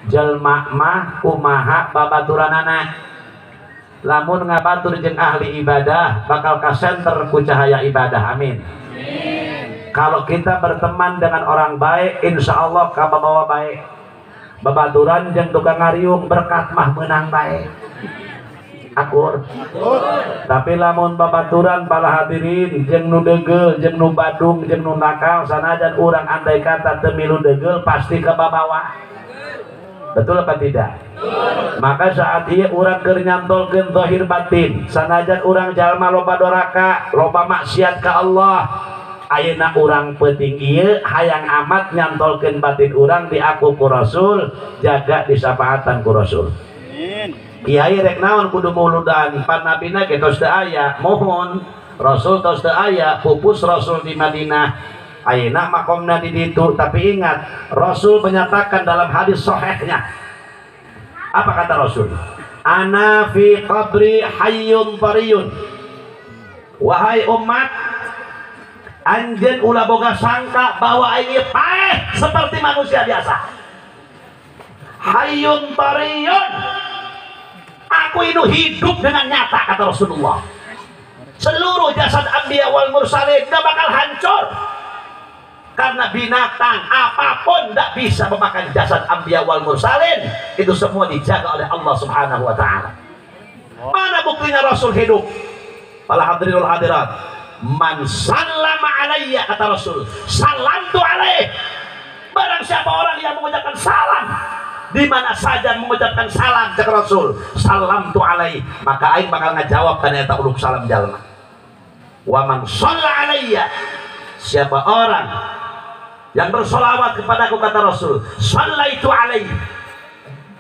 jelma mah kumaha babaturanana, lamun ngabatur jeung ahli ibadah bakal kasenter ku cahaya ibadah. Amin. Kalau kita berteman dengan orang baik, insya Allah kababawa baik. Babaturan jeung tukang ngariung berkat mah menang baik. Akur. Tapi lamun babaturan para hadirin jeung nu deugel jeung nu badung jeung nu nakal, sanajan urang andai kata teu milu deugel pasti kababawa. Betul apa tidak? Maka saat ieu urang keur nyantolkeun zahir batin, sanajan urang jalma loba doraka, loba maksiat ka Allah, ayeuna urang penting ieu hayang amat nyantolkeun batin urang diaku ku Rasul, jaga disapaatan ku Rasul. Kiai rek naon kudu mauludan, pan nabina ge tos teu aya, mohon Rasul tos teu aya, pupus Rasul di Madinah. Ayeuna makomna di ditu, tapi ingat Rasul menyatakan dalam hadis sahihnya. Apa kata Rasul? Ana fi qabri hayyun tariyun. Wahai umat, anjeun ulah boga sangka bahwa ieu paeh seperti manusia biasa. Hayyun tariyun. Aku ini hidup dengan nyata, kata Rasulullah. Seluruh jasad anbiya wal mursalin gak bakal hancur. Karena binatang apapun tidak bisa memakan jasad anbiya wal mursalin. Itu semua dijaga oleh Allah subhanahu wa ta'ala. Mana buktinya Rasul hidup? Para hadirin wal hadirat, man sallama alayya, kata Rasul, salamtu alaih. Barang siapa orang yang mengucapkan salam di mana saja, mengucapkan salam ke Rasul, salamtu alaih, maka aing bakal ngajawab kana eta uluk salam jalma. Wa man shalla alayya, siapa orang yang bersolawat kepadaku, kata Rasul, shallaitu alaihi,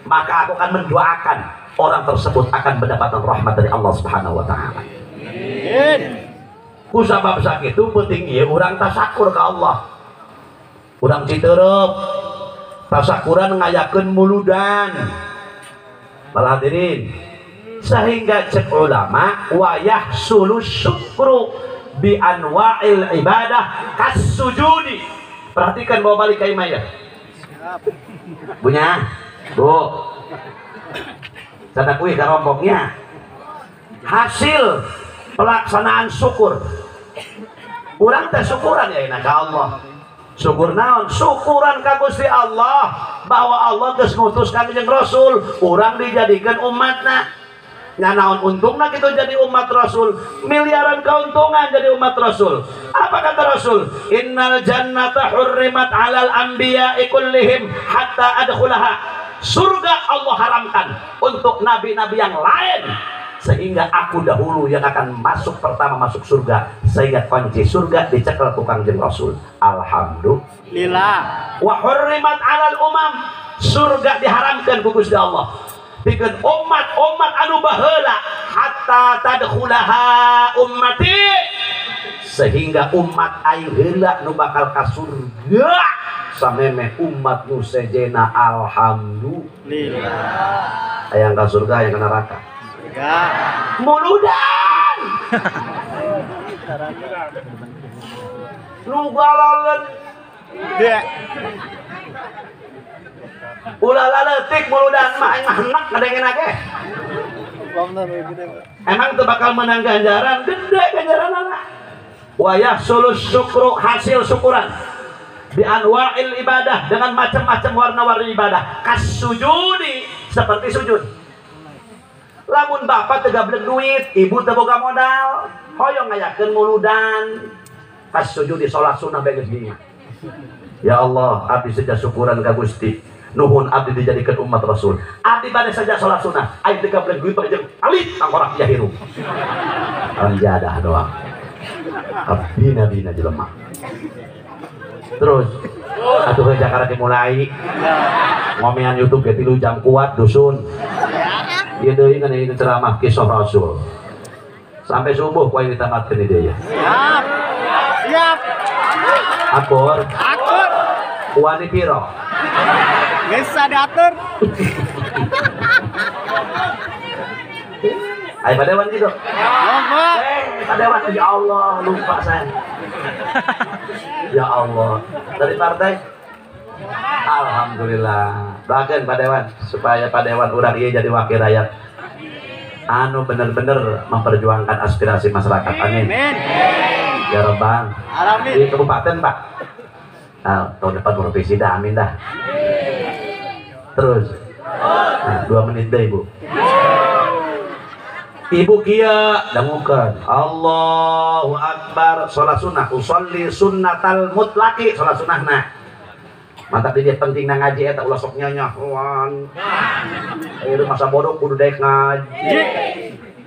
maka aku akan mendoakan orang tersebut akan mendapatkan rahmat dari Allah subhanahu wa ta'ala. Ku sabab sakitu penting ieu urang tasakur ka Allah, urang citerep tasakuran ngayakeun muludan. Para hadirin, sehingga cek ulama wayah sulus syukru bi anwa'il ibadah kas sujudi. Perhatikan bawa balik ke imaya. Punya, Bu. Sadakui karompoknya. Hasil pelaksanaan syukur. Urang teh syukuran ya ina ka Allah. Syukur naon? Syukuran ka Gusti Allah bahwa Allah geus ngutus ka jeung Rasul, urang dijadikan umatna. Nya naon untungna kita jadi umat Rasul? Miliaran keuntungan jadi umat Rasul. Apa kata Rasul? Innal jannata hurrimat 'alal anbiya'i kullihim hatta adkhulaha. Surga Allah haramkan untuk nabi-nabi yang lain sehingga aku dahulu yang akan masuk pertama masuk surga, sehingga kunci surga dicekel tukang jeung Rasul. Alhamdulillah. Wa hurrimat 'alal umam. Surga diharamkan ku Gusti Allah. Bikin umat anu baheula hatta tadkhulaha ummati, sehingga umat aing heula nu bakal ka surga sameme umat nu sejena. Alhamdulillah. Aya ka surga, aya ka neraka. Muludan nu galaleun ulah laletik muludan mah aing mah henak ngadengeuna ge. Emang teu bakal menang ganjaran, gede ganjaranana. Wa yahsulus syukru, hasil syukuran bi anwa'il ibadah, dengan macam-macam warna-warni ibadah. Kas sujudi, seperti sujud. Lamun bapak teu gablek duit, ibu teu boga modal, hoyong ngayakeun muludan. Kas sujudi salat sunah beges dinya. Ya Allah, abdi saja syukuran ka Gusti. Nuhun abdi dijadikan umat Rasul. Abdi bade saja salat sunah. Aing teu gablek duit jeung alit tangkorak ya hirup. Anjadah doang. Abdi-abdina jelema. Terus atuh Jakarta dimulai. Ngomean YouTube ge 3 jam kuat dusun. Ieu deui kan ieu ceramah kisah Rasul. Sampai subuh poe ditamatkeun ieu ya. Siap. Siap. Akur. Akur. Wani piro? Geus sadatur. Ayo padewan gitu. Padewan, ya Allah, lupa saya. Ya Allah. Dari partai Alhamdulillah. Doakeun Pak Dewan supaya Pak Dewan urang ieu jadi wakil rakyat anu bener-bener memperjuangkan aspirasi masyarakat. Amin. Ya Rabbal Alamin. Di kabupaten Pak. Tahun depan provinsi dah, amin dah. Terus. 2 menit deh Ibu. Ibu kia dangukeun Allahu Akbar salat sunnah usolli sunnatal mutlaqi salat sunnahna. Mantap dia penting na ngaji eta ulah sok nyanyi. Ieu masa bodoh kudu daek ngaji.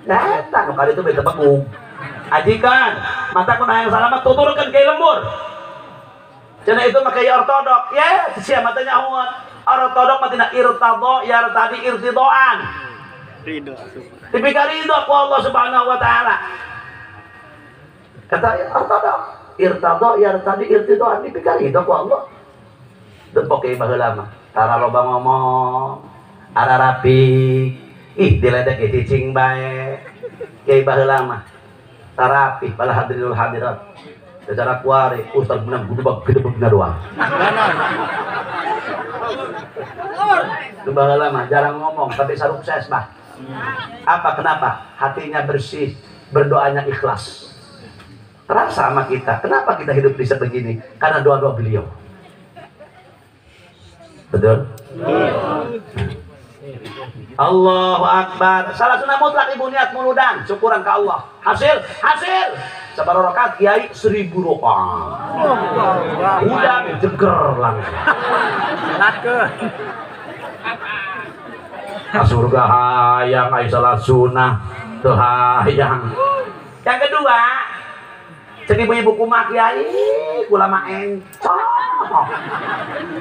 Eta nu kali itu beta beku. Ajikan, mata kun hayang salamat tuturkeun ke lembur. Cenah itu make ortodok. Ya, sia matanya nyahoan. Ortodok mah tina irtadho ya tadi irtidoan. Ridho. Tipikal ridho ku Allah Subhanahu wa taala. Kata ortodok, irtadho ya tadi irtidoan tipikal ridho ku Allah. Depok ieu baheula mah. Tara loba ngomong, ara rapi. Ih, diledek cicing bae. Kiai baheula mah. Tarapi pada hadirin hadirat. Secara kuari Ustaz menang gede-gede doang. Itu baheula mah jarang ngomong tapi sukses bah. Apa kenapa? Hatinya bersih, berdoanya ikhlas. Terasa sama kita. Kenapa kita hidup bisa begini? Karena doa-doa beliau. Betul? Allahu Akbar. Salah sunnah mutlak ibu niat muludan syukuran ke Allah. Hasil sabar rakaat kiai 1000 rakaat. Udah jeger langsung. Ka surga hayang ai salat sunnah teu hayang. Yang kedua, cek ibu-ibu kumaha kiai kula mah encok.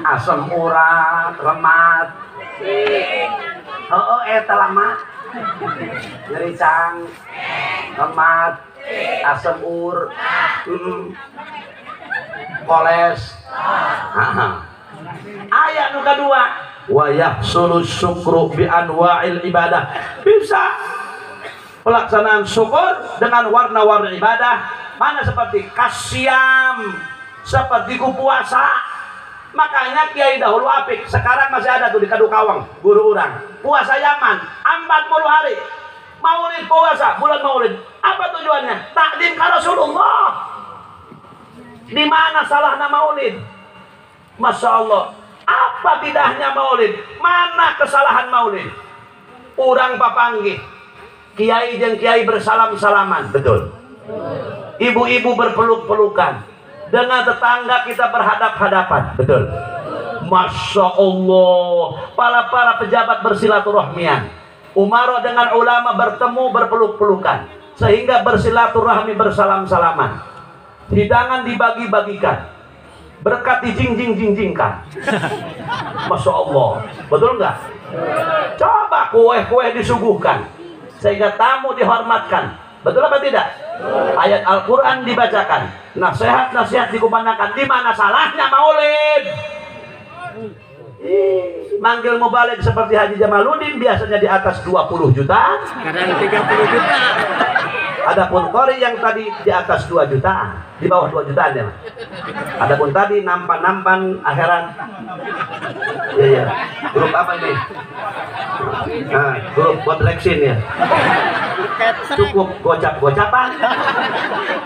Asam urat, remat. Eta lama ngericang lemat asam ur koles ayat nu kedua wa yahsulu syukru bi anwa'il ibadah bisa pelaksanaan syukur dengan warna-warna ibadah mana seperti kasyam seperti puasa. Makanya kiai dahulu apik, sekarang masih ada tuh di Kadukawang, guru orang. Puasa Yaman, 40 hari. Maulid puasa, bulan Maulid. Apa tujuannya? Takdim ka Rasulullah. Di mana salahnya Maulid? Masya Allah. Apa bidahnya Maulid? Mana kesalahan Maulid? Urang papanggih. Kiai jeung kiai bersalam-salaman, betul. Ibu-ibu berpeluk-pelukan. Dengan tetangga kita berhadap-hadapan, betul. Masya Allah, para pejabat bersilaturahmian. Umaro dengan ulama bertemu berpeluk-pelukan, sehingga bersilaturahmi bersalam-salaman. Hidangan dibagi-bagikan, berkat dijing-jing-jingkan. Masya Allah, betul nggak? Coba kue-kue disuguhkan, sehingga tamu dihormatkan. Betul apa tidak? Ayat Al-Quran dibacakan, nasihat-nasihat dikumandangkan. Di mana salahnya Maulid? Manggil mubalik seperti Haji Jamaluddin biasanya di atas 20 juta, kadang 30 juta. Adapun qori yang tadi di atas 2 juta, di bawah 2 jutaan ya. Adapun tadi nampan akhirat. Iya. Grup apa ini? Nah, grup kontleksin ya. Cukup gocap-gocapan.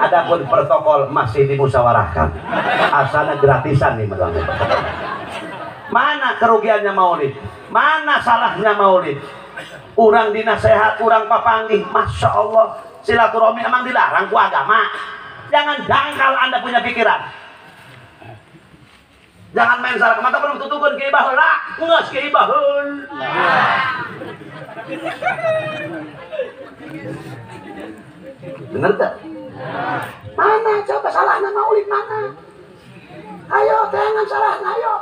Adapun protokol masih dimusyawarahkan. Asalnya gratisan nih menurut. Mana kerugiannya Maulid? Mana salahnya Maulid? Urang dinasehat, urang papanggih, Masya Allah. Silaturahmi emang dilarang ku agama. Jangan dangkal Anda punya pikiran. Jangan main salah mata belum tutupkan kiai baheula, geus kiai baheul. Bener tak? Mana coba salahnya Maulid mana? Ayo jangan salah, ayo.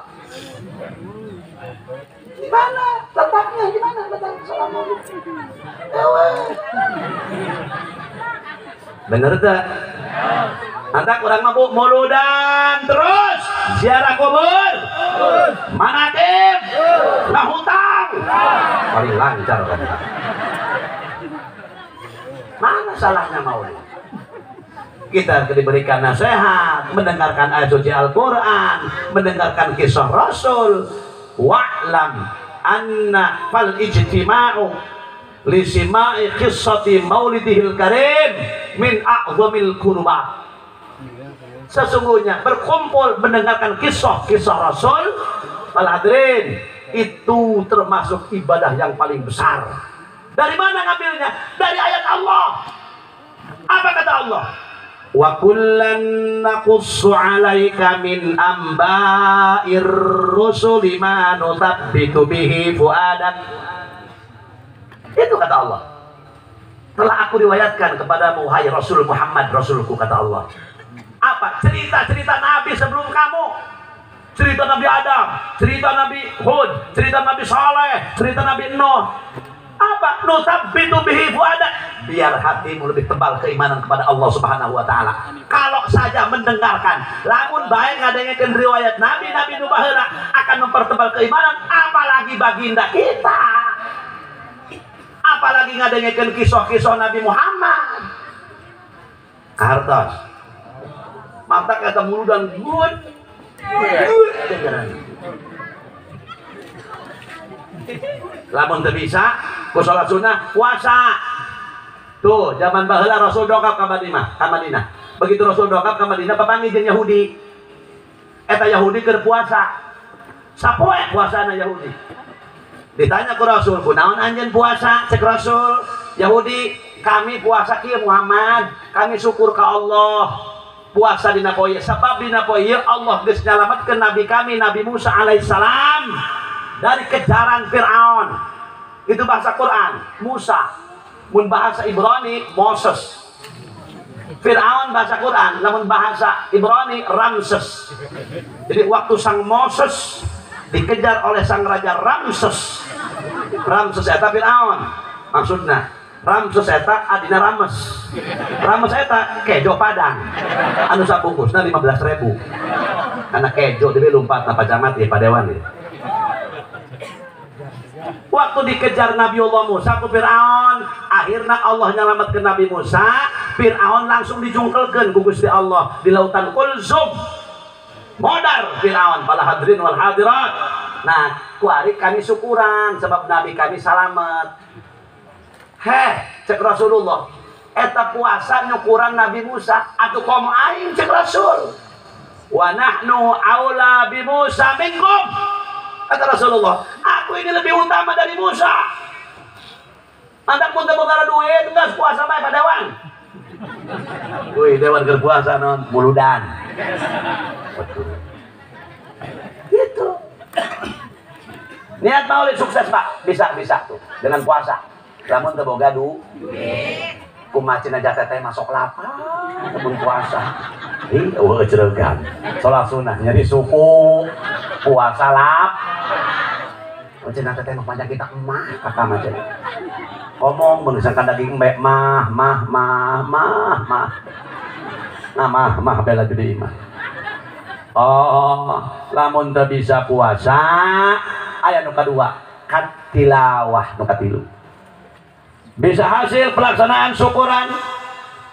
Di mana letaknya? Di mana letak salah Maulid? Bener tak? Anda kurang mabuk muludan terus ziarah kubur, manakib, nggak hutang, paling lancar kan? Mana salahnya Maulid? Kita diberikan nasihat, mendengarkan ayat suci Al-Quran, mendengarkan kisah Rasul. Wa'lam anna fal ijtima'u lisima'i qissati maulidihil karim min a'zamil qurba. Sesungguhnya berkumpul mendengarkan kisah-kisah Rasul, al hadirin, itu termasuk ibadah yang paling besar. Dari mana ngambilnya? Dari ayat Allah. Apa kata Allah? Wa kullan naqussu 'alaika min amba'ir rusuli ma nutabbitu bihi fuadak. Itu kata Allah. Telah aku riwayatkan kepadamu hai Rasul Muhammad, Rasulku, kata Allah. Apa? Cerita-cerita Nabi sebelum kamu. Cerita Nabi Adam, cerita Nabi Hud, cerita Nabi Saleh, cerita Nabi Nuh. Apa? Nutabbitu bihi fuadak. Biar hatimu lebih tebal keimanan kepada Allah Subhanahu wa taala. Kalau saja mendengarkan, lamun baik ngadengekeun riwayat nabi-nabi nu baheula akan mempertebal keimanan, apalagi baginda kita. Apalagi ngadengekeun kisah-kisah Nabi Muhammad. Kartos. Mata kata mulu dan good. Lamun teu bisa, ku salat sunah, puasa. Tuh, zaman baheula Rasul dongkap ka Madinah. Begitu Rasul dongkap ka Madinah, papanggih jeung Yahudi. Eta Yahudi keur puasa. Sapoe puasana Yahudi. Ditanya ku Rasul, kunaon anjeun puasa? Cek Rasul, Yahudi, kami puasa kieu Muhammad, kami syukur ka Allah. Puasa dina poe, sebab dina poe Allah geus nyalametkeun nabi kami Nabi Musa alaihissalam dari kejaran Fir'aun. Itu bahasa Quran, Musa. Mun bahasa Ibrani, Moses. Fir'aun bahasa Quran, namun bahasa Ibrani, Ramses. Jadi waktu sang Moses dikejar oleh sang raja Ramses. Ramses eta Fir'aun. Maksudnya, Ramses eta adina Rames. Rames eta kejo Padang. Anu sabungkusna 15.000. Karena kejo dia lompat na pajamat ya padewan ya. Waktu dikejar Nabi Allah Musa ke Fir'aun, akhirnya Allah nyelamatkan Nabi Musa. Fir'aun langsung dijungkelkan ku Gusti Allah di lautan Kulzum. Modar Fir'aun, para hadirin wal hadirat. Nah, kuari kami syukuran sebab Nabi kami salamet. Cek Rasulullah, eta puasa nyukuran Nabi Musa atuh kom aing, cek Rasul. Wa nahnu aula bi Musa minkum. Kata Rasulullah, aku ini lebih utama dari Musa. Mantak pun tebogara duit, enggak puasa bae padewan. Wih, dewan keur puasa non buludan. Gitu. Niat maulid sukses, Pak. Bisa tuh dengan puasa. Lamun teu boga duit. Kumaha cenah jatah teh masuk lapar mun puasa. Ih, eueuh ceregan. Salat sunah nyari suku, puasa lap. Cenah teh mah panjang kita emah kakak mah cenah. Ngomong menuliskan daging mbek mah. Nah mah bela gede mah. Oh, lamun teu bisa puasa, aya nu kadua, katilawah nu katilu. Bisa hasil pelaksanaan syukuran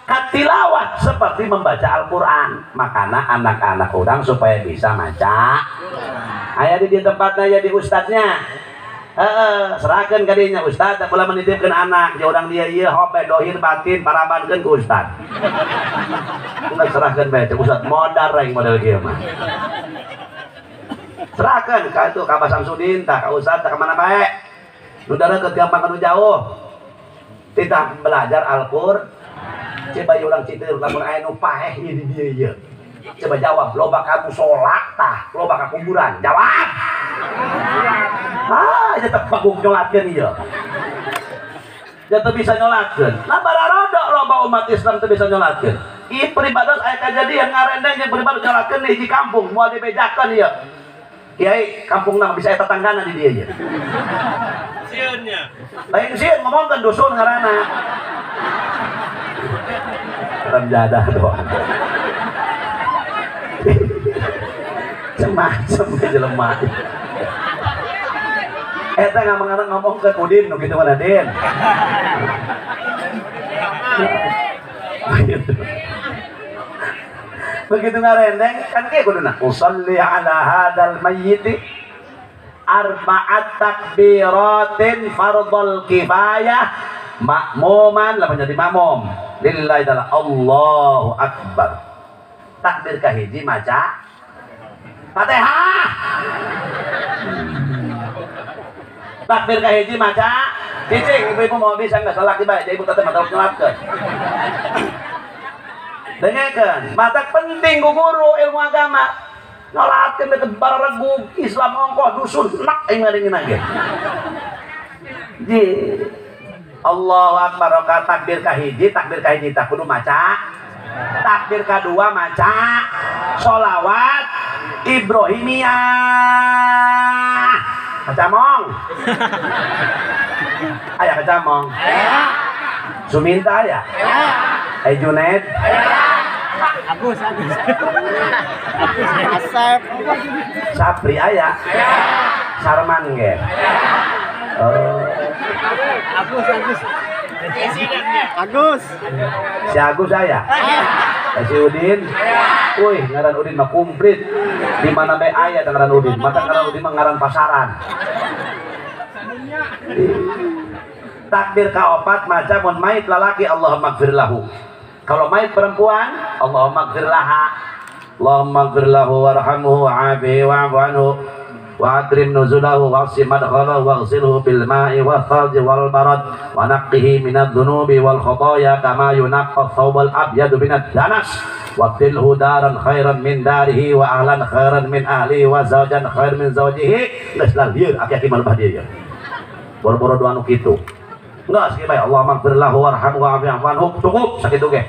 katilawah seperti membaca Al-Quran. Makanya anak-anak orang supaya bisa maca aya di tempatnya ya di ustadznya. Serahkan ke dinya ustadz, tak boleh menitipkan anak di orang dia iya hope dohir batin parabankan ke ustadz. Enggak serahkan baca ustadz modar yang model kieu mah. Serahkan ka itu ka Abah Samsudin tah ka ustadz tah ka mana bae. Nu deureut gampang nu jauh. Kita belajar Al-Qur'an. Coba orang citeur lamun aya nu paeh di dieu ieu. Coba jawab, loba kamu sholat tah, loba ka kuburan. Jawab. Eta teh bagong nyolatkeun ieu. Ya teu bisa nyolatkeun. Nah bararodo loba umat Islam teu bisa nyolatkeun. Ieu peribados aya kajadian ngarendeng jeung peribados nyolatkeun di hiji kampung, moal dibejakeun ieu. Kiai kampungna bisa eta tanggana di dieu ieu. Sieunnya. Lain sieun ngomongkeun dusun ngaranna. Ramjadah doang. Macam jelema. Eta ngomong ke Udin nu kitu mah Din. begitu ngarendeng kan kayak kuduna usolli ala hadal mayyiti arba'at takbiratin fardhul kifayah makmuman lah menjadi makmum lillahi ta'ala Allahu akbar takbir kahiji maca Fatihah takbir kahiji maca cicing ibu-ibu mau bisa nggak salah baik jadi ibu tetap mata nyelatkeun dengarkan mata penting ku guru ilmu agama nyelatkeun teh bararegu Islam ongkoh dusun nak aing ngaringin aja ji Allahu akbar rakaat takbir kahiji tak kudu maca takbir kedua maca sholawat Ibrahimiyah kacamong ayah kacamong Suminta ya Junaid Agus Sapri ayah Sarman ge Agus si Agus ayah si Udin wih ngaran Udin mah komplit di mana be aya ngaran Udin mata ngaran Udin mah ngaran pasaran takbir kaopat maca mun mait lalaki Allahumma gfir lahu kalau mait perempuan Allahumma gfir laha Allahumma gfir lahu warhamhu wa'afihi wa'fu anhu وأكرم نزله واغسل مدخله واغسله بالماء والثلج والبرد ونقه من الذنوب والخطايا كما ينقى الثوب الأبيض من الدنس وابدله دارا خيرا من داره وأهلا خيرا من أهله وزوجا خيرا من زوجه geus lah lieur aki-aki malebah dia boro-boro doa nu kitu geus kieu bae Allah maghfir lahu warhamhu wa'afihi anhu cukup sakitu ge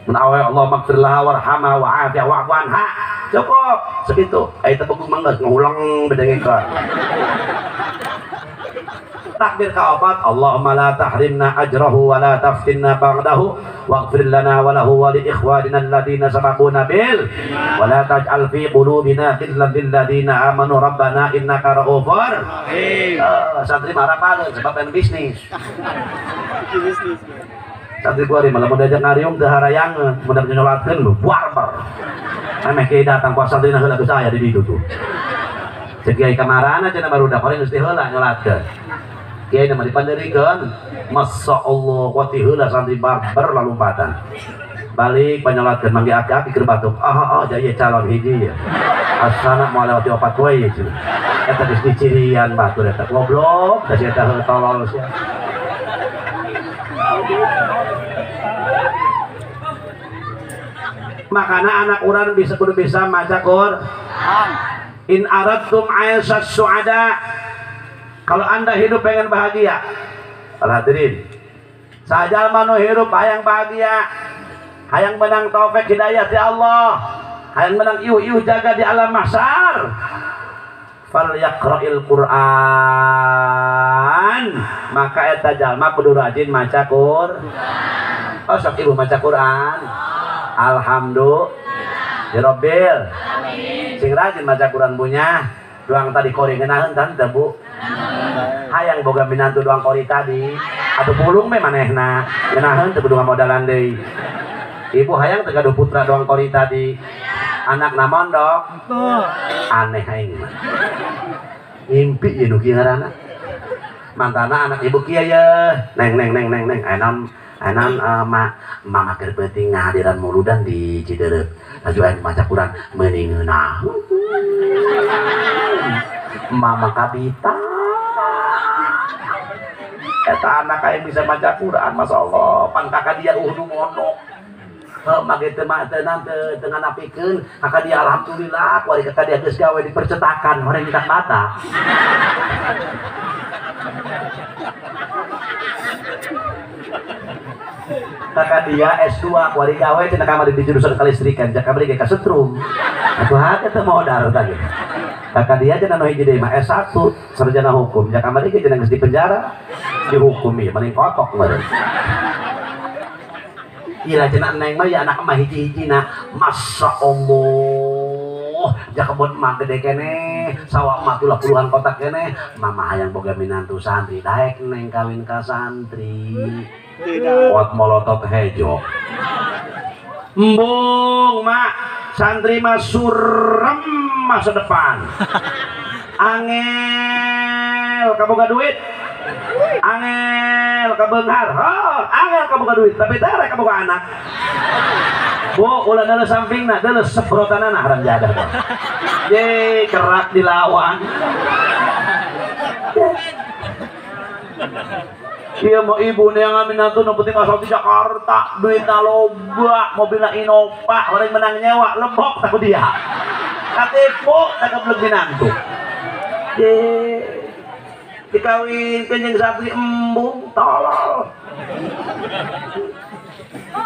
mun awe Allah maghfir lahu warhamha wa'afihi wa'fu anha cukup segitu ayo tepuk manggas ngulang bedengkeun takbir kaopat Allahumma la tahrimna ajrahu wa la taftinna ba'dahu waghfir lana wa lahu wa li ikhwanina alladhina sabaquna bil wa la taj'al fi qulubina ghillan lil ladzina amanu rabbana innaka ra'ufur rahim santri marah pareun sebab yang bisnis santri gua malah mau diajak ngariung teu harayangeun mun da nyolatkeun lu barbar ameh kiai datang kuasa santrina heula ke saya di ditu tuh cek kiai kamarana cenah baru da paling geus teh heula nyolatkeun kiai mah dipanderikeun masyaallah wati heula santri barbar lalumpatan balik panyolatkeun mangge aki-aki keur batuk jadi calon hiji ya asana moal lewati opat we ieu eta geus dicirian batur eta goblok da eta heula tolol sia makanya anak orang bisa kudu bisa maca Quran in aradtum aisas suada kalau anda hidup pengen bahagia hadirin sajal manu hidup hayang bahagia hayang menang taufik hidayah di Allah hayang menang iuh jaga di alam mahsyar fal yaqra'il Quran maka eta jalma kudu rajin maca Quran oh sok ibu maca Quran alhamdulillah Rabbil sing rajin maca Quran punya doang tadi kori ngeunaheun tan teh Bu hayang boga minantu doang kori tadi atuh pulung meh manehna ngeunaheun teu kudu ngamodalan deui ibu hayang teu gaduh putra doang kori tadi anak na mondok aneh aing mah ngimpi ye nu kieu ngaranna mantana anak ibu kieu ye neng anan mama keur penting ngahadiran muludan di Ciderep ajuan maca Quran meuning ngeunah mama kabita eta anak aya bisa maca Quran masyaallah pan kakak dia nu mondok mage teu mah teu nganapikeun kakak dia alhamdulillah kuari kakak dia geus gawe di percetakan horeng minta bata kakak dia S2 kuari gawe cenah kamari di jurusan kalistrikan jak kamari ge kasetrum atuh hate teu modal tadi kakak dia cenah nu hiji deui mah S1 sarjana hukum jak kamari ge cenah geus di penjara dihukum ieu mending kotok meureun ira cenah neng mah ya anak mah hiji-hijina masyaallah jak kebon mah gede keneh sawah mah puluhan kotak keneh mama hayang boga minantu santri daek neng kawin ka santri kuat molotot hejo Embung mak santri mah surem masa depan. Angel kaboga duit, angel kabenghar, angel kaboga duit, tapi tere kaboga anak. Bu, ulah dale sampingna, dale sebrotanana haram jadah. Ye kerak dilawan. Iya mau ibu yang ngamin nanti penting asal di Jakarta, duitnya loba, mobilnya Innova, orang menang nyewa, lembok takut dia. Katipu tak belum nantu. Ye dikawin kenyang santri embung tolol.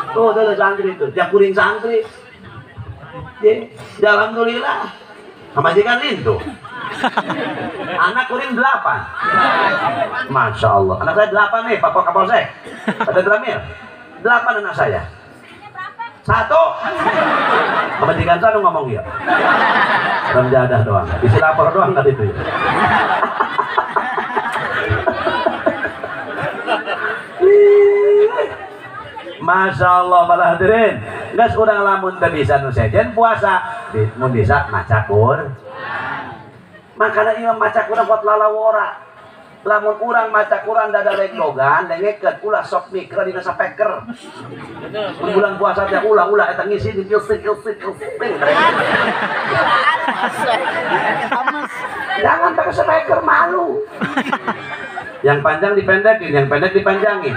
Tuh ada santri itu, dia kuring santri. Ye, alhamdulillah. Majikan itu. Anak kuring 8. Masya Allah. Anak saya 8 nih, Pak Kapolsek. Ada Dramil. 8 anak saya. 1. Majikan saya ngomong ya. Remjadah doang. Isi lapor doang kan itu. Masya Allah para hadirin. Gas udang lamun teu bisa nu sejen puasa, mun bisa maca Qur'an. Makana imam maca Qur'an buat lalawora. Lamun urang maca Qur'an dada leglogan, dengekeun ulah sok mikir dina sapeker. Mun bulan puasa teh ulah eta ngisi di ilfik. Jangan pakai sapeker malu. Yang panjang dipendekin, yang pendek dipanjangin.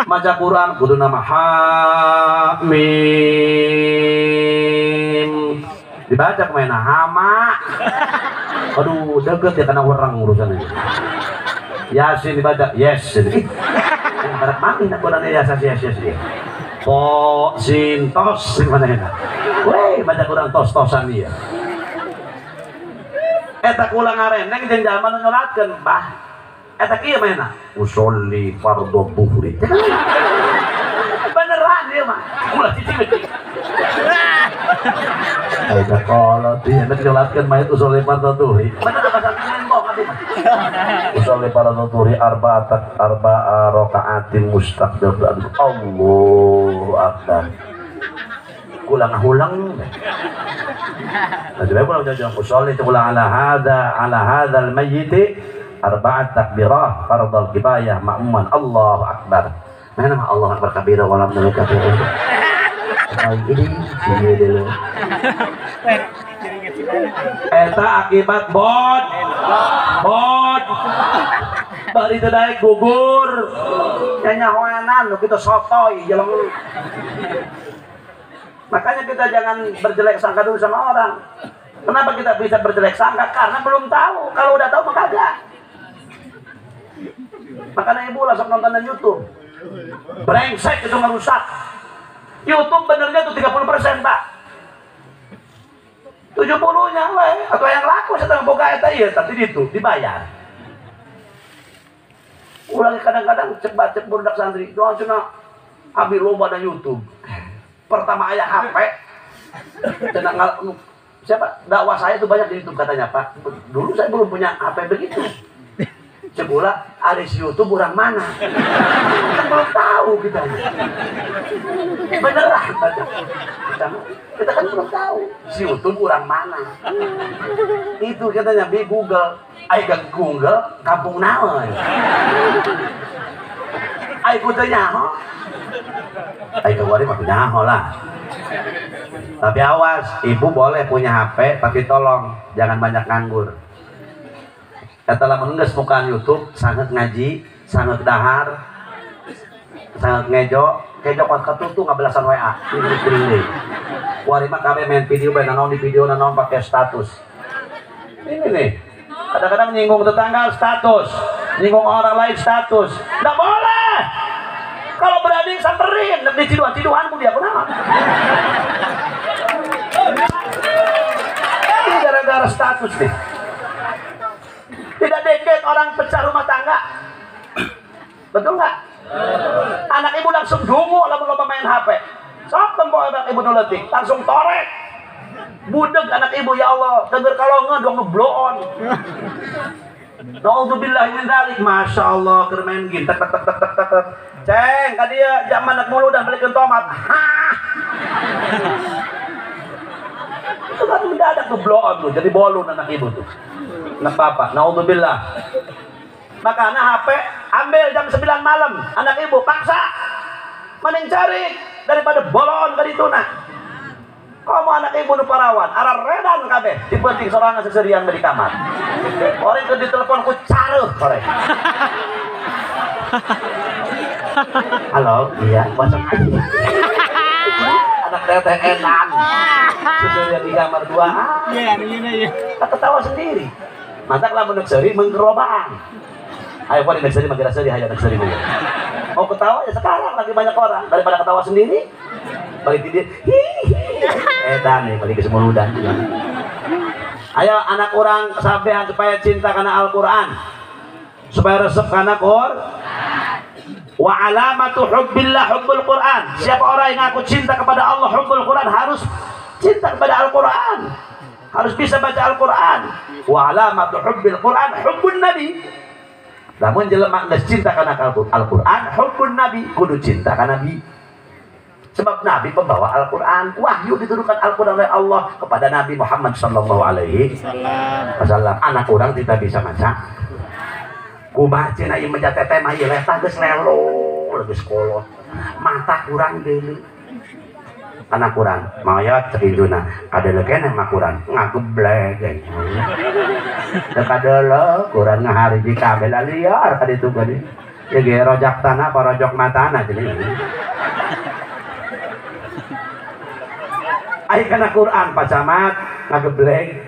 Maca Quran kudu nama Hamim. Dibaca kemana? Hama. Aduh, deket ya karena orang urusan ini. Yasin dibaca, yes. Yang barat mami nak Quran ya yes. Po sin tos gimana ya? Weh, baca Quran tos-tosan dia. Eta kula ngareneng jeung jalma nu nyolatkeun, Bah. Eta kieu mana? Usolli fardhu dhuhri. Beneran dia mah. Ulah cicing. Eta kalau dia nak jelaskan mah itu usolli fardhu dhuhri. Bener bahasa nembok atuh mah. Usolli fardhu dhuhri arba'a raka'atin mustaqbil. Allahu akbar. Ulang-ulang. Jadi kalau jangan usolli ulang ala hadzal mayyit arba'at takbirah fardhul kifayah ma'muman Allahu akbar. Mana mah Allahu akbar kabira walam nalika kabira. Ini sini dulu. Eta akibat bot. Bari teu daek gugur. Nyanyahoanan nu kitu sotoy jeleng. Makanya kita jangan berjelek sangka dulu sama orang. Kenapa kita bisa berjelek sangka? Karena belum tahu. Kalau udah tahu maka enggak. Makanya ibu langsung nonton YouTube. Brengsek itu ngerusak. YouTube benernya tuh 30%, Pak. 70-nya weh, atau yang laku setengah boga eta ieu tapi ditu dibayar. Ulang kadang-kadang cek budak santri, doang cenah abi loba na YouTube. Pertama aya HP. Cenah siapa? Dakwah saya itu banyak di YouTube katanya, Pak. Dulu saya belum punya HP begitu. Cebula ada si YouTube orang mana? Kita belum tahu kita. Beneran kita kan belum tahu si YouTube orang mana. Itu katanya di Google. Ayo Google kampung naon. Ayo kutanya ho. Ayo kawari mah punya ho lah. Tapi awas, ibu boleh punya HP tapi tolong jangan banyak nganggur. Kata lamun geus bukaan YouTube, sangat ngaji, sangat dahar, sangat ngejo pas ketutu ngabelasan WA. Ini wari mah kabeh main video bae naon di video naon pakai status. Ini nih. Kadang-kadang nyinggung tetangga status, nyinggung orang lain status. Enggak boleh. Kalau berani samperin, di ciduan-ciduanku dia kunaon. Ini gara-gara status nih. Tidak deket orang pecah rumah tangga. Betul nggak? Anak ibu langsung dungu lamun main HP. Sok tempo anak ibu nuletik, langsung torek. Budeg anak ibu ya Allah, teger kalau ngedong ngeblow on. Nauzubillahi min dzalik. Masya Allah keur main gin tek. Ceng, ka dieu jam anak mulu dan belikeun tomat. Hah. Itu kan mendadak tuh blow on tuh, jadi bolon anak ibu tuh. Anak bapak, naudzubillah. Maka anak HP ambil jam 9 malam, anak ibu paksa. Mending cari daripada bolon ke ditu nah. Kamu anak ibu nu parawan, arah redan kabeh, dipenting sorangan seserian di kamar. Orang itu ditelepon ku caruh korek. Halo, iya, masuk. Anak teteh enan. Seserian di kamar dua. Iya. Ketawa sendiri. Mantak lah menekseri menggerobang. Ayo kau nekseri makin seri, ayo nekseri makin. Mau ketawa ya sekarang lagi banyak orang daripada ketawa sendiri. Balik tidur. Edan nih, balik ke semuludan. Ayo anak orang sampean supaya cinta karena Al-Quran, supaya resep karena Quran. Wa alamatu hubbillah hubbul Quran. Siapa orang yang ngaku cinta kepada Allah, hubbul Quran, harus cinta kepada Al-Quran, harus bisa baca Al-Quran. Wa alamatu hubbil Quran hubbun Nabi. Namun jelema geus cinta karena Al-Quran, hubbun Nabi, kudu cinta karena Nabi. Sebab Nabi pembawa Al-Quran, wahyu diturunkan Al-Quran oleh Allah kepada Nabi Muhammad sallallahu alaihi wasallam. Anak orang tidak bisa maca. Kumaha cenah ieu menja teteh mah ieu leta geus lelo, geus kolot. Mata kurang deui. Anak kurang mayat cek induna kadele keneh mah kurang ngageblek. Teu kadele kurang ngahariji kabel liar ka ditu geuning. Ye ge rojak tanah parojok matana jadi. Ayo kana Quran Pak Camat ngageblek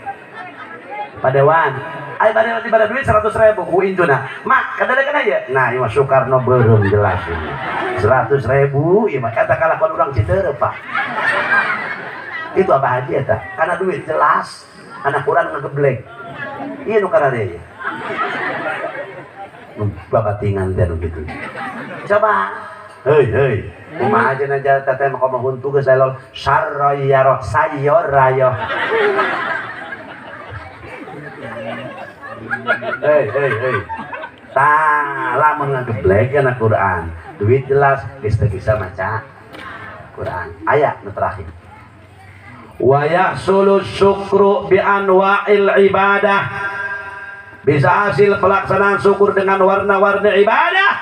padewan. Ayo pada duit 100.000 ku injuna. Mak kadale kana ya. Nah, ieu Soekarno beureum jelas ini. 100.000 ieu mah kata kalakon urang Citeureup, Pak. Itu apa aja eta? Karena duit jelas. Anak Quran ngageblek. Ieu nu karare ya. Babatingan teh gitu. Coba. Hei. Kumaha aja naja teteh mah komo huntu geus lelol sarayaro sayarayo. Hei. Tah lamun ngageblek kana Quran, duit jelas geus teu bisa maca Quran. Aya nu terakhir. Wa yahsulu syukru bi anwa'il ibadah. Bisa hasil pelaksanaan syukur dengan warna-warni ibadah.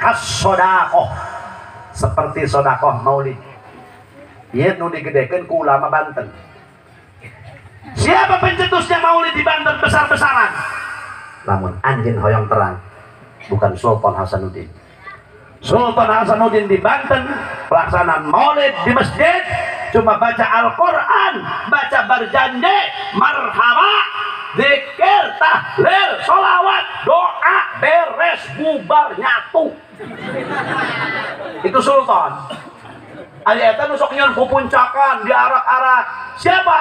Kas-shadaqah. Seperti sodakoh maulid. Ieu nu digedekeun ku ulama Banten. Siapa pencetusnya maulid di Banten besar-besaran? Lamun anjeun hoyong terang, bukan Sultan Hasanuddin. Sultan Hasanuddin di Banten pelaksanaan maulid di masjid cuma baca Al-Quran, baca berjande, marhaba, zikir, tahlil, sholawat, doa, beres, bubar, nyatu. Itu Sultan. Ayatnya nusuk nyon pupuncakan, diarak-arak. Siapa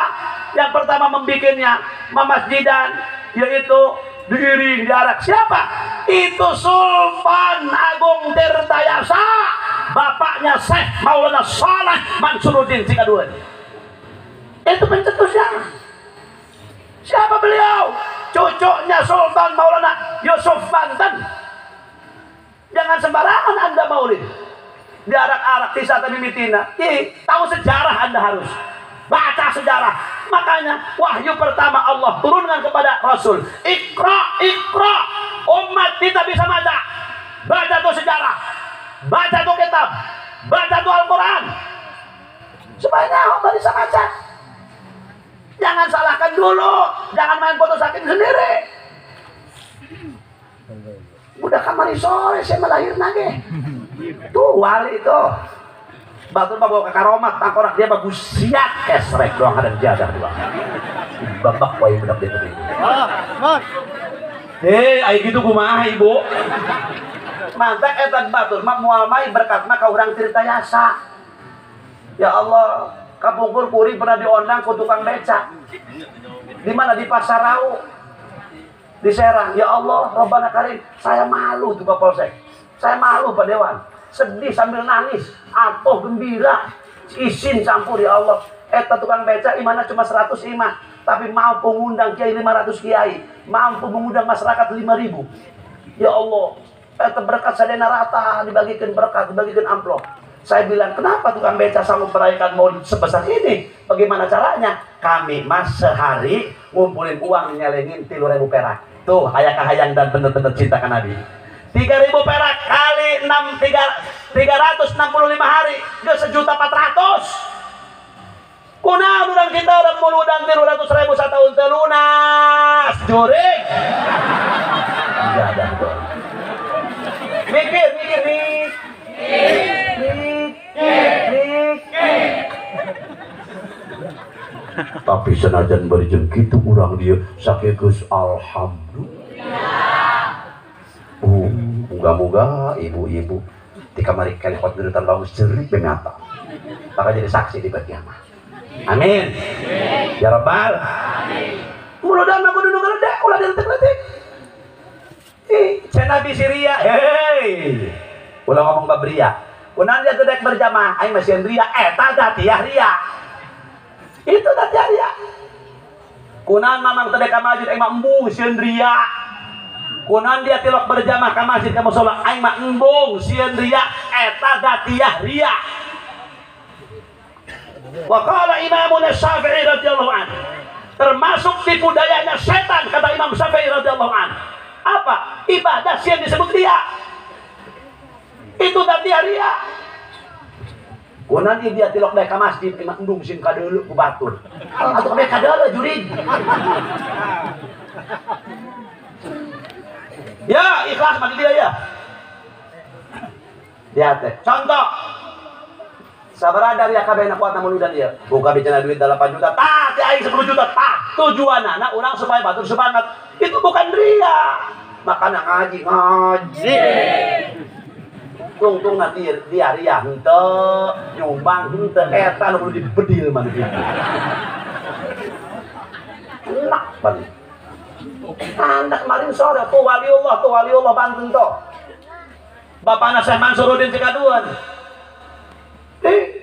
yang pertama membikinnya? Memasjidan, yaitu diiring, diarak. Siapa? Itu Sultan Agung Tirtayasa, bapaknya Syekh Maulana Saleh Mansuruddin Cikaduen. Itu pencetusnya. Siapa beliau? Cucunya Sultan Maulana Yusuf Banten. Jangan sembarangan Anda maulid, diarak-arak di saat mimitina. Tahu sejarah Anda harus baca sejarah. Makanya wahyu pertama Allah turunkan kepada Rasul, Iqra, umat kita bisa baca. Baca tuh sejarah, baca tuh kitab, baca tuh Al-Quran. Supaya umat bisa baca. Jangan salahkan dulu, jangan main foto saking sendiri. Udah kamari sore saya melahir nage. Tuh wali itu. Batur bawa ke karomat tangkorak dia bagus siap kesrek doang ada jadah doang. Babak wae budak dia tadi. Ayo gitu kumaha ibu. Mantek eta batur mah moal mai berkat mah ka urang Tirtayasa. Ya Allah, kapungkur kuring pernah diondang ku tukang beca. Di mana di Pasar Rau. Di Serang, ya Allah, Rabbana Karim, saya malu tuh Pak Polsek, saya malu Pak Dewan, sedih sambil nangis, atuh gembira, izin campur ya Allah, eta tukang beca imana cuma 100 imah, tapi mampu mengundang kiai 500 kiai, mampu mengundang masyarakat 5.000, ya Allah, eta berkat sadena rata, dibagikan berkat, dibagikan amplop, Saya bilang, kenapa tukang beca sanggup merayakan maulid sebesar ini? Bagaimana caranya? Kami mas sehari ngumpulin uang nyelengin 3.000 perak. Tuh, ayakah hayang dan bener-bener cinta kan Nabi. 3.000 perak kali 365 hari ke 1.400.000. Kuna orang kita orang muludan 300.000 setahun telunas jurik. Enggak ada tuh. Mikir nih. Tapi senajan berijeng kitu urang dia sakeus alhamdulillah. Moga-moga ibu-ibu di kamar ikan hot nurutan bagus cerik bengata. Maka jadi saksi di kiamat. Amin. Ya Rabbal. Mudah-mudahan aku duduk gede ulah diletik-letik. Nabi Syria, hei. Ulah ngomong babria. Kunan dia gedek berjamaah, aing masih ria, eta datiah ria. Itu datiah ria. Kunan mamang tedek ka masjid aing mah embung sieun ria. Kunan dia tilok berjamaah ka masjid ka musala aing mah embung sieun ria, eta datiah ria. Wa qala Imam Syafi'i radhiyallahu anhu. Termasuk tipu dayanya setan kata Imam Syafi'i radhiyallahu anhu. Apa? Ibadah sieun disebut ria. Itu tadi ria. Kunan dia tilok bae ka masjid imah endung sin kadeuleu ku batur. Atuh bae kadeuleu jurig. Ya, ikhlas mah dia ya. Lihat teh. Contoh. Sabaraha ria kabehna kuatna muludan ieu. Buka bicara duit 8 juta. Tah, teh aing 10 juta. Tah, tujuanna urang supaya batur semangat. Itu bukan ria. Makana ngaji. Tung nanti dia ria henteu nyumbang henteu eta nu kudu dibedil mah kitu. Enak banget. Anak kemarin sore tuh waliullah Banten tuh. Bapakna Syekh Mansuruddin Cikaduan.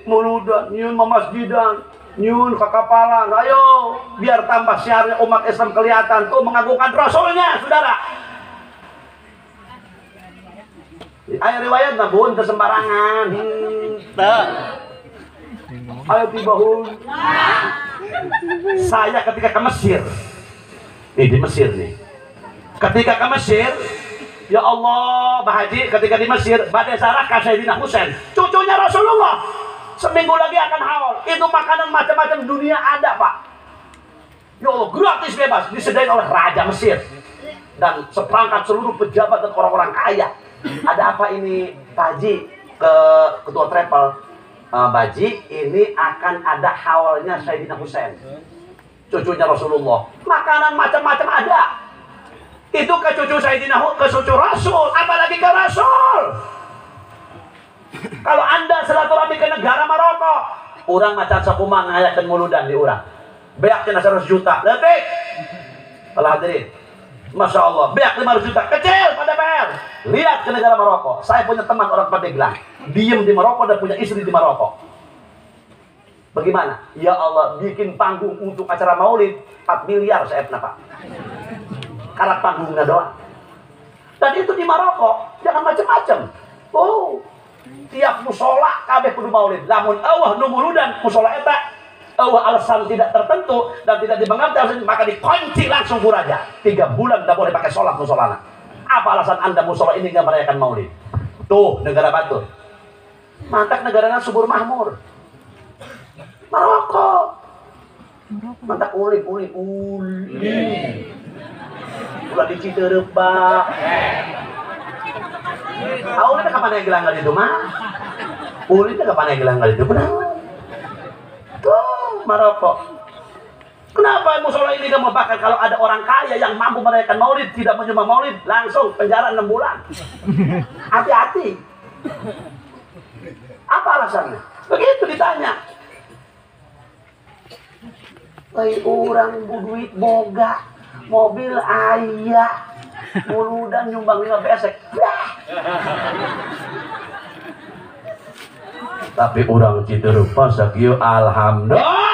Muludan nyun masjidan, nyun kakapalan. Ayo biar tambah syiarnya umat Islam kelihatan tuh mengagungkan Rasulnya, saudara. Ayo riwayat nah bun kesembarangan. Ayo tibahun. Saya ketika ke Mesir. Di Mesir nih. Ketika ke Mesir, ya Allah, Pak Haji, ketika di Mesir, badai sarah ka Sayyidina Husain, cucunya Rasulullah. Seminggu lagi akan haul. Itu makanan macam-macam dunia ada, Pak. Ya Allah, gratis bebas disediain oleh Raja Mesir dan seperangkat seluruh pejabat dan orang-orang kaya. Ada apa ini Pak Haji ke ketua travel Baji ini akan ada haulnya Sayyidina Husain cucunya Rasulullah, makanan macam-macam ada. Itu ke cucu Sayyidina ke cucu Rasul, apalagi ke Rasul. Kalau Anda silaturahmi ke negara Maroko, orang macan sakumang ngayakeun muludan di urang beak cenah 100 juta letik. Kalau hadirin Masya Allah, beak 500 juta, kecil pada PR. Lihat ke negara Maroko. Saya punya teman orang Pandeglang, diem di Maroko dan punya istri di Maroko. Bagaimana? Ya Allah, bikin panggung untuk acara maulid 4 miliar saya Pak. Karena panggungnya doang. Dan itu di Maroko, jangan macam-macam. Oh, tiap musola kabeh kudu maulid. Lamun Allah nu muludan musola eta alasan tidak tertentu dan tidak dimengerti, maka dikunci langsung ku raja 3 bulan tidak boleh pakai sholat musolana. Apa alasan Anda musola ini nggak merayakan maulid? Tuh negara Batur, mantap negaranya subur makmur. Maroko mantap ulah di Citeureup bak. Aulnya kapan yang gelang itu mah? Ulitnya kapan yang gelang itu benar? Tuh Maroko. Kenapa musola ini gak mau bakar? Kalau ada orang kaya yang mampu merayakan maulid tidak menyembah maulid, langsung penjara 6 bulan. Hati-hati. Apa alasannya? Begitu ditanya. Orang duit boga, mobil ayah, muludan nyumbang 5 besek. Tapi orang Citeureup pasak ieu alhamdulillah.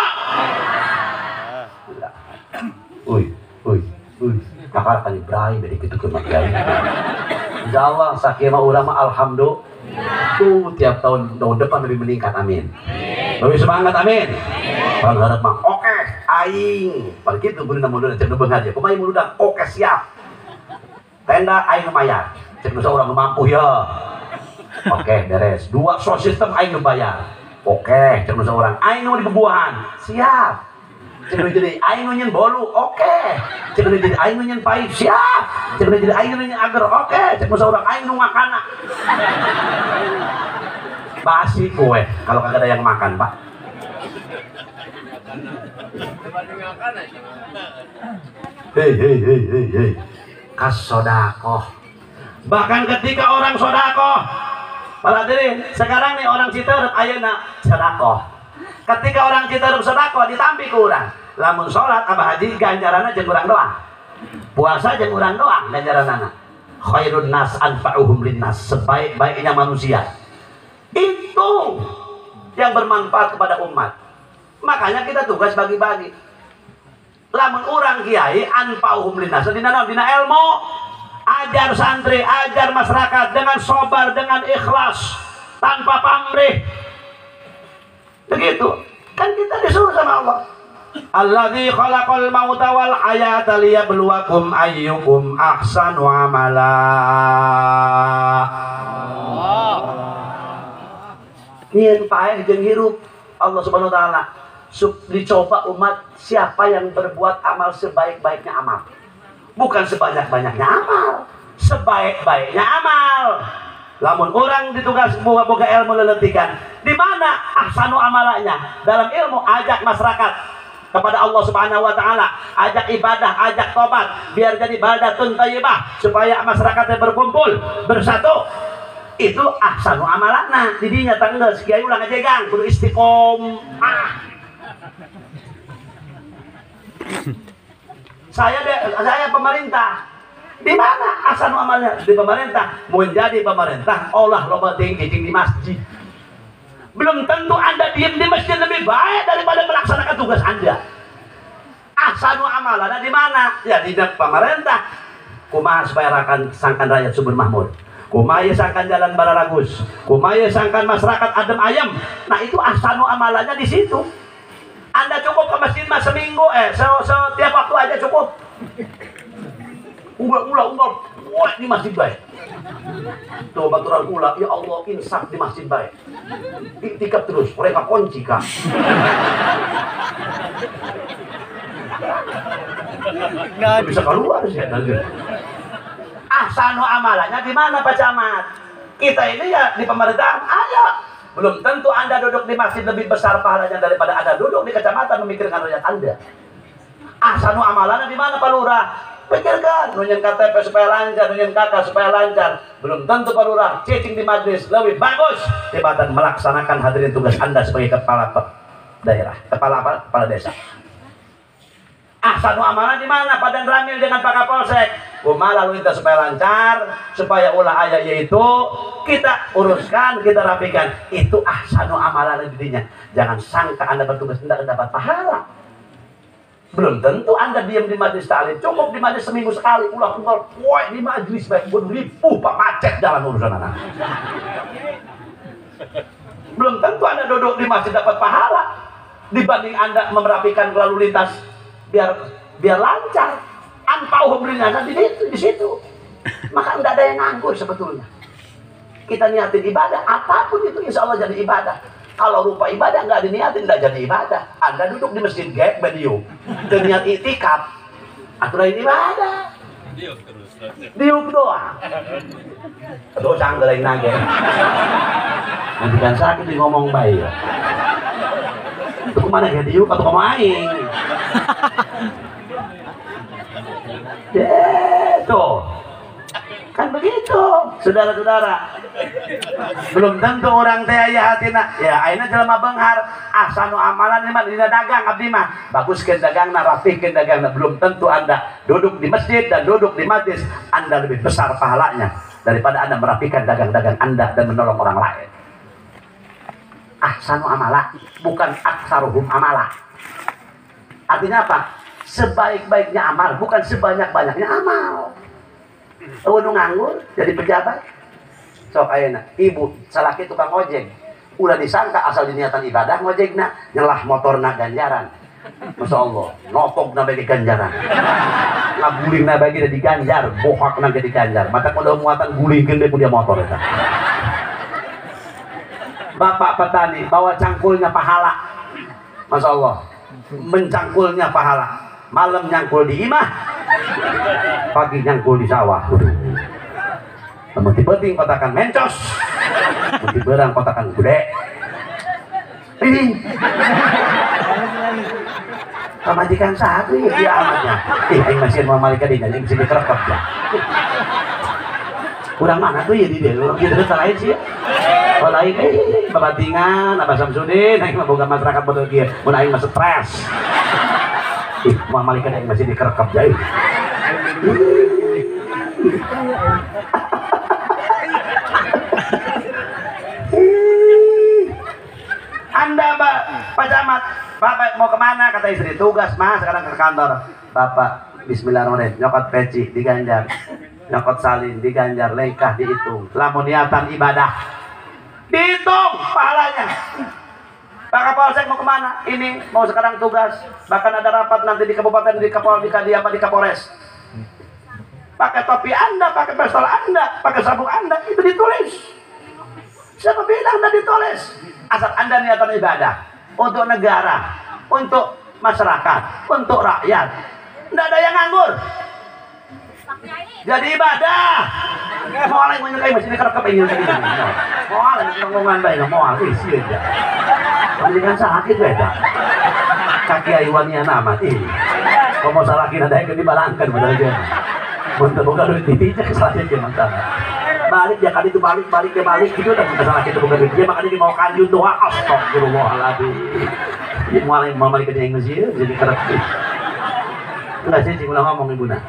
Kakak kan Ibrahim dari kitu ke Makkah. Insyaallah sakieu mah urang mah alhamdulillah. Tuh tiap tahun depan lebih meningkat, amin. Lebih semangat, amin. Pan harap mah oke, aing. Pan kitu beunang modal cek beunghar ya. Kumaha muludan oke siap. Tenda aing lumayan. Cek orang mampu ya. Oke, beres. 2 sound system aing bayar. Oke, cek orang aing nu di bebuahan. Siap. Cek jadi aing nyen bolu, oke. Cek jadi aing nyen pai, siap. Cek jadi aing nyen agar, oke. Cek orang aing nu makana. Basi kue kalau kagak ada yang makan, Pak. Hei. Kas sodakoh. Bahkan ketika orang sodakoh, para hadirin, sekarang nih orang Citerep ayeuna sodakoh. Ketika orang Citerep sodakoh ditampi ke urang. Lamun sholat abah haji ganjaranna jeung urang doang. Puasa jeung urang doang ganjaranna. Khairun nas anfa'uhum linnas, sebaik-baiknya manusia. Itu yang bermanfaat kepada umat. Makanya kita tugas bagi-bagi. Lamun urang kiai anfa'uhum linnas, dina ilmu, ajar santri, ajar masyarakat dengan sabar, dengan ikhlas, tanpa pamrih. Begitu. Kan kita disuruh sama Allah. Alladzi khalaqal mauta wal hayata liyabluwakum ayyukum ahsanu amala. Nien paeh jeung hirup Allah Subhanahu wa taala dicoba umat siapa yang berbuat amal sebaik-baiknya amal. Bukan sebanyak-banyaknya amal, sebaik-baiknya amal. Lamun orang ditugas boga ilmu leletikan, di mana ahsanu amalanya? Dalam ilmu ajak masyarakat kepada Allah Subhanahu wa taala, ajak ibadah, ajak tobat, biar jadi baldatun thayyibah, supaya masyarakatnya berkumpul, bersatu. Itu ahsanu amalana. Didinya tanggeus kiai ulah ngajegang kudu istiqomah. Saya pemerintah. Di mana ahsanu amalnya? Di pemerintah. Mau jadi pemerintah, olah loba tinggi di masjid. Belum tentu Anda diam di masjid lebih baik daripada melaksanakan tugas Anda. Ahsanu amalana di mana? Ya di pemerintah. Kumaha supaya rakan sangkan rakyat subur makmur. Kumaha sangkan jalan bararagus. Kumaha sangkan masyarakat adem ayem. Nah itu ahsanu amalannya di situ. Anda cukup ke masjid mas seminggu, setiap waktu aja cukup. Ulah, wah di masjid baik. Tuh baturan ulah, ya Allah insaf di masjid baik. Iktikaf terus, mereka kunci kah? Nggak bisa keluar sih. Ahsanu amalannya di mana Pak Camat? Kita ini ya di pemerintahan, ayo. Belum tentu Anda duduk di masjid lebih besar pahalanya daripada Anda duduk di kecamatan memikirkan rakyat Anda. Ahsanu amalannya di mana Pak Lurah? Pikirkan, nunyan KTP supaya lancar, nunyan kakak supaya lancar. Belum tentu Pak Lurah cicing di majlis lebih bagus daripada melaksanakan hadirin tugas Anda sebagai kepala daerah, kepala desa. Ahsanu amalan di mana? Padan Ramil dengan Pak Kapolsek. Kumaha lalu lintas supaya lancar, supaya ulah ayah yaitu kita uruskan, kita rapikan. Itu ahsanu amalan intinya. Jangan sangka Anda bertugas tidak dapat pahala. Belum tentu Anda diam di majelis taklim, cukup di majelis seminggu sekali, ulah woi di majelis baik buat ripuh Pak macet jalan urusan anak. Belum tentu Anda duduk di masjid dapat pahala dibanding Anda merapikan lalu lintas biar lancar. Anpauhum linnas di situ. Maka tidak ada yang nganggur sebetulnya. Kita niatin ibadah, apapun itu insya Allah jadi ibadah. Kalau rupa ibadah nggak diniatin, nggak jadi ibadah. Anda duduk di masjid gek badiu, niat itikaf, atau lain ibadah. Diuk doang. Aduh canggih lain nage. Nanti kan sakit di ngomong baik. Itu kemana ya diuk atau kemain? Tuh. Kan begitu, saudara-saudara. Belum tentu orang teh aya hatina. Ya, ayeuna jelema beunghar, ahsanu amalan mah dina dagang abdi mah. Baguskeun dagangna, rapihkeun dagangna. Belum tentu Anda duduk di masjid dan duduk di majlis Anda lebih besar pahalanya daripada Anda merapikan dagang-dagang Anda dan menolong orang lain. Ahsanu amala, bukan aksaruhum amala. Artinya apa? Sebaik-baiknya amal, bukan sebanyak-banyaknya amal. Nganggur jadi pejabat, sok ayeuna ibu salaki tukang ojek ulah disangka asal diniatan ibadah ngojekna nyelah motorna ganjaran. Masya Allah, nopok na bagi ganjaran, ngaguling na bagi di ganjar, bohak na di ganjar. Mata kalau muatan guling gede punya motor itu. Bapak petani bawa cangkulnya pahala, Masya Allah, mencangkulnya pahala. Malam nyangkul di imah, pagi nyangkul di sawah. Tiba-tiba kotakan mencos, tiba-tiba kotakan gede. Ini majikan satu ya dia amatnya. Aing masih mau malaikat di jadi bisa dikerekap ya. Kurang mana tuh ya di dia? Orang kita lain sih. Oh lain, babatingan, Abah Samsudin, aing mah boga masyarakat betul kieu. Mun aing mah stres. Mau malaikat aing masih dikerekap jadi. Anda Pak Camat, Bapak mau kemana? Kata istri, tugas mas sekarang ke kantor. Bapak, bismillahirrahmanirrahim, nyokot peci diganjar, nyokot salin diganjar, lengkah dihitung. Lamun niatan ibadah dihitung pahalanya. Pak Kapolsek mau kemana? Ini mau sekarang tugas. Bahkan ada rapat nanti di kabupaten di Kapolres. Pakai topi Anda, pakai pistol Anda, pakai sabuk Anda, itu ditulis. Siapa bilang Anda ditulis? Asal Anda niatan ibadah untuk negara, untuk masyarakat, untuk rakyat. Tidak ada yang nganggur. Jadi ibadah. Moal yang menyukai masih dikerap ingin tadi. Moal yang ngomongan baik, moal isi aja. Pendidikan sakit beda. Kaki ayuannya nama ini. Kalau salah kira ada yang dibalangkan betul aja. Untuk bukan duit ditijak saja gimana? Balik dia kali itu balik dia balik itu udah masalah kita bukan duit dia makanya dia mau kanjut doa astagfirullahaladzim. Dia mulai balik ke yang Mesir jadi keras. Enggak sih cuma ngomong ibu nak.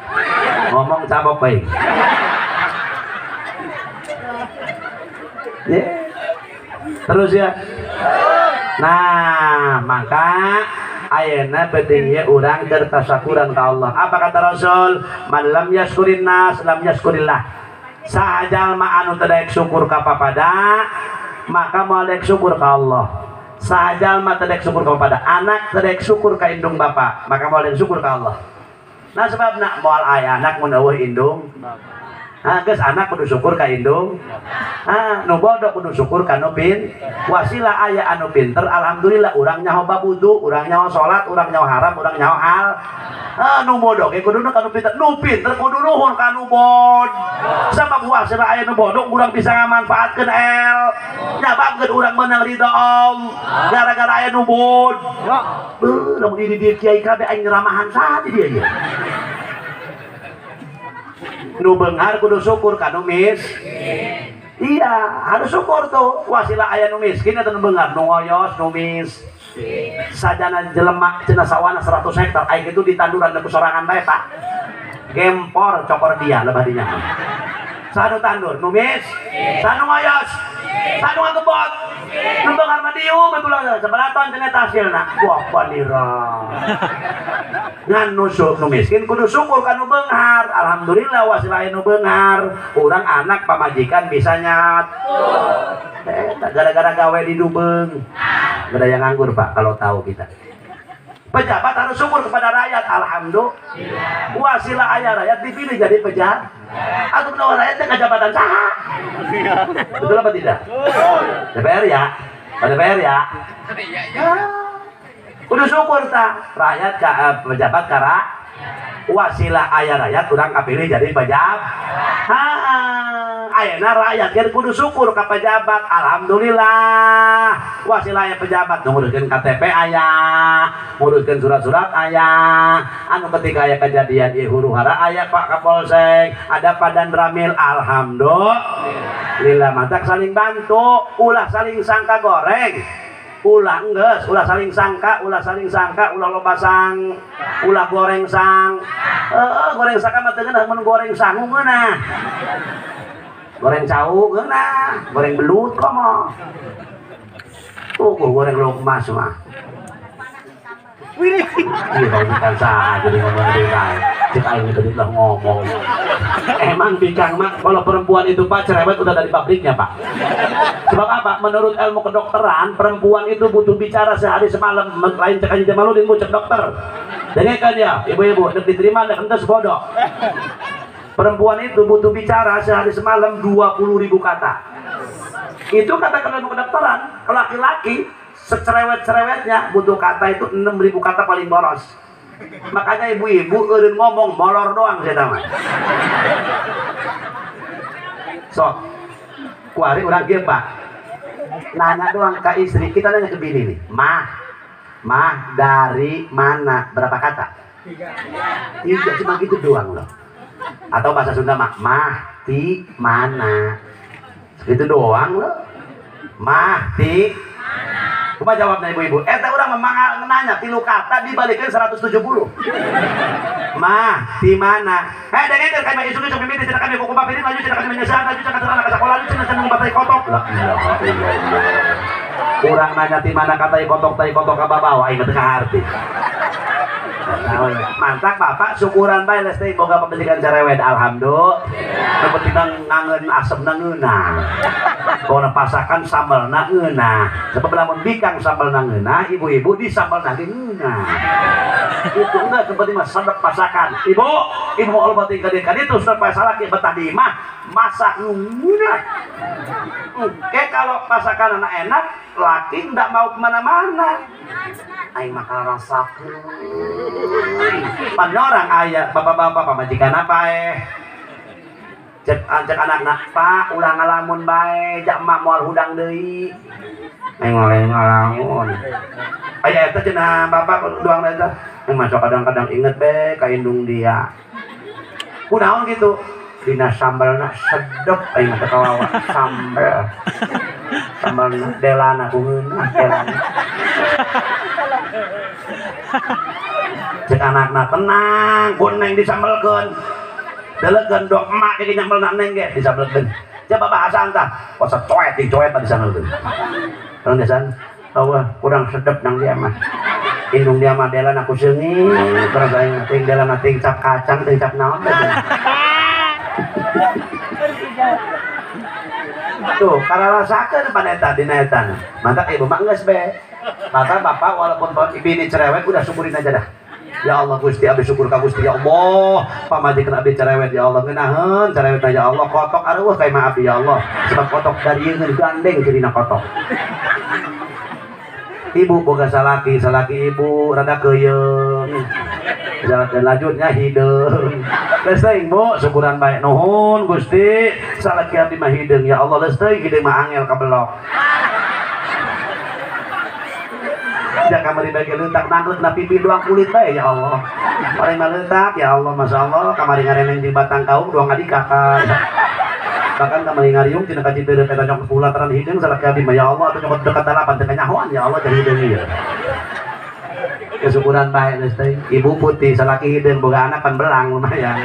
Ngomong cabok baik. Ya. Terus ya. Nah, maka ayeuna pentingnya urang keur tasyakuran ka Allah. Apa kata Rasul? Man lam yaskurin nas lam yaskurillah. Sajal ma anu teu daek syukur ka papada, maka moal daek syukur ka Allah. Sajal ma teu daek syukur ka papada, anak teu daek syukur ka indung bapa, maka moal daek syukur ka Allah. Nah sebabna moal aya anak mun eueuh indung geus anak kudu syukur ka indung. Nu bodoh kudu syukur ka nu wasilah aya anu pinter alhamdulillah urang nyaho babudu, urang nyaho salat, urang nyaho haram, urang nyaho hal. Nu bodoh ge kudu ka nu pinter kudu nuhun ka nu bod. Sama wasilah aya nu bodoh urang bisa ngamanfaatkeun el. Nyababkeun urang meunang ridho Allah gara-gara aya nu bod. Lamun di kiai kabeh aing ramahan saja dia ya. Nu beunghar kudu syukur ka nu iya harus syukur tuh wasilah aya nu miskin eta nu beunghar nu ngoyos nu sajana jelema cenah sawana 100 hektar aya kitu ditanduran ku sorangan bae Pak gempor cokor dia lebah dinya sanu tandur nu sanu ngoyos sanu ngagebot nu beunghar mah diu betul sebelah ton cenah hasilna wah panira ngan nu miskin kudu syukur ka nu beunghar alhamdulillah wasilah nu beunghar urang anak pamajikan bisa nyat gara-gara gawe di Dubeung gak ada yang nganggur Pak kalau tahu kita pejabat harus syukur kepada rakyat alhamdulillah wasilah aya rakyat dipilih jadi pejabat atau menawa rakyatnya jabatan saha betul apa tidak? DPR ya DPR ya kudu syukur ta rakyat ka pejabat kara wasilah aya rakyat urang kapilih jadi pejabat ayeuna rakyat kan kudu syukur ka pejabat alhamdulillah wasilah aya pejabat nguruskeun KTP aya nguruskeun surat-surat aya anu ketika aya kejadian ieu huru-hara aya Pak Kapolsek ada Pak Dandramil alhamdulillah matak saling bantu ulah saling sangka goreng ulah enggeus, ulah saling sangka, ulah loba sang, ulah goreng sang. Goreng sangka mah teu geunah mun goreng sangu geunah. Goreng cau geunah, goreng belut komo. Goreng lokmas mah. Wih. Iya kalau bikang sah jadi ngomong kita cek aing tadi lah ngomong emang bikang mah kalau perempuan itu Pak cerewet udah dari pabriknya Pak. Sebab apa? Menurut ilmu kedokteran perempuan itu butuh bicara sehari semalam, lain cek aja Jamaludin mau cek dokter dengarkan ya ibu-ibu udah diterima udah entes bodoh. Perempuan itu butuh bicara sehari semalam 20.000 kata. Itu kata ilmu kedokteran. Laki-laki secerewet-cerewetnya butuh kata itu 6.000 kata paling boros. Makanya ibu-ibu eureun ngomong molor doang saya tahu. So, kuari urang kieu Pak. Nanya doang ke istri, kita nanya ke bini nih. Mah dari mana? Berapa kata? 3 cuma gitu doang loh. Atau bahasa Sunda mah di mana? Segitu doang loh. Mah di Cuma jawabnya ibu-ibu, eta urang memang nanya 3 kata dibalikin 170. Mah, di mana? Dengekeun ka isu isu mimiti cenah kami kuku bapirin laju cenah kami menyesal laju cenah cenah ka sekolah laju cenah cenah batai kotok. La ilaha illallah. Urang nanya di mana kata kotok tai kotok ka babawa aing teu ngarti. Mantap Bapak, syukuran bae lesti boga pembedikan cerewet alhamdulillah. Nu penting ngangeun asepna ngeunah. Bona pasakan sambelna ngeunah. Sebab lamun bikang sambelna ngeunah, ibu-ibu di sambelna ngeunah. Itu enggak seperti mah sedep pasakan. Ibu mau olbating ka ditu supaya salaki betah di imah masak ngeunah. Oke kalau pasakan anak enak, laki enggak mau kemana-mana. Aing maka rasakeun. Pan orang aya bapak-bapak pamajikan apa cek anak-anak Pak ulah ngalamun bae jak emak moal hudang deui ngalamun aya eta cenah bapak doang eta masuk kadang-kadang inget be ka indung dia kunaon gitu dina sambelna sedep aing mah teu kawawa sambelna delana kungeunah delana cek anakna tenang kuneng disambelkeun delegan dok emak jadi nyambel neng ge disambelkeun coba bahasa anta kosa coet disambelkeun terus desan Allah kurang sedep nang dia mah indung dia mah delana ku seungit terus aing ting delana ting cap kacang ting cap naon tuh karena rasakeun pan eta dina eta mantap ibu mah geus be maka bapak walaupun bini cerewet udah syukurin aja dah. Ya Allah Gusti abdi syukur ka Gusti ya Allah pamajikan abdi cerewet ya Allah ngeunaheun cerewet ya Allah kotok areuh kayak mah abdi ya Allah sebab kotok dari yeun gandeng jadina kotok. Ibu boga salaki ibu rada keuyeung jalan lanjutnya hideung geus teuing Bu syukuran bae nuhun Gusti salaki abdi mah hideung ya Allah geus teuing hideung mah angel kabelok. Jak kamari bagi letak nanggut na pipi doang kulit bae ya Allah. Paling maletak ya Allah masyaallah kamari ngareneng di batang kaum doang adi kakak. Bahkan kamari ngariung tina ka citeureut eta nyokot pula teran hideung salaki abdi mah ya Allah atuh nyokot dekat dalapan teu kanyahoan ya Allah jadi hideung ieu. Kesyukuran bae geus teh. Ibu putih salaki hideung boga anak pan belang lumayan.